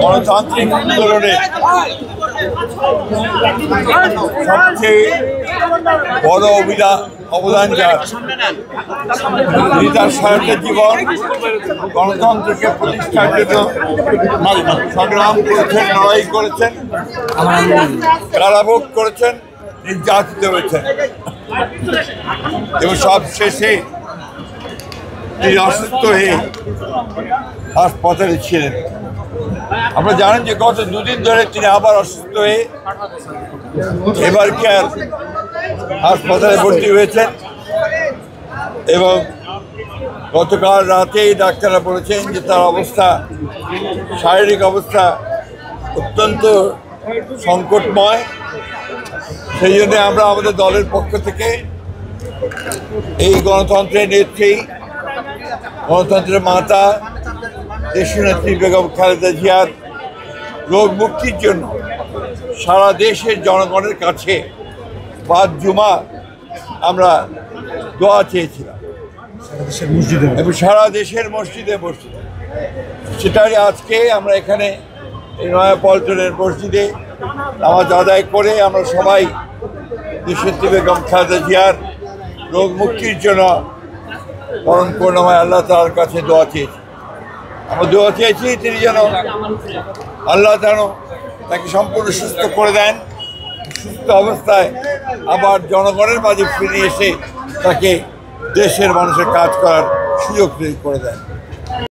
গণতান্ত্রিক আন্দোলনে সবচেয়ে বড় অবদান যার, তিনি তার সারাটা জীবন গণতন্ত্রকে প্রতিষ্ঠার জন্য সংগ্রাম করেছেন, লড়াই করেছেন, কারাভোগ করেছেন, নির্যাতিত হয়েছেন এবং সব শেষে তিনি অসুস্থ হয়ে হাসপাতালে ছিলেন। আপনারা জানেন যে গত দুদিন ধরে তিনি আবার অসুস্থ হয়ে এবার কেয়ার হাসপাতালে ভর্তি হয়েছেন এবং গতকাল রাতেই ডাক্তাররা বলেছেন যে তার অবস্থা, শারীরিক অবস্থা অত্যন্ত সংকটময়। সেই জন্য আমরা আমাদের দলের পক্ষ থেকে এই গণতন্ত্রের নেত্রী, গণতন্ত্রের মাতা দেশনেত্রী বেগম খালেদা জিয়ার রোগ মুক্তির জন্য সারা দেশের জনগণের কাছে 5 জুমা আমরা দোয়া চেয়েছিলাম এবং সারা দেশের মসজিদে সেটাই আজকে আমরা এখানে এই নয়াপল্টনের মসজিদে নামাজ আদায় করে আমরা সবাই দেশনেত্রী বেগম খালেদা জিয়ার রোগ মুক্তির জন্য পরম করুণাময় আল্লাহ তাআলার কাছে দোয়া চেয়েছি। আমরা দোয়া চেয়েছি তিনি যেন আল্লাহ তাকে সম্পূর্ণ সুস্থ করে দেন, সুস্থ অবস্থায় আবার জনগণের মাঝে ফিরে এসে তাকে দেশের মানুষের কাজ করার সুযোগ তৈরি করে দেন।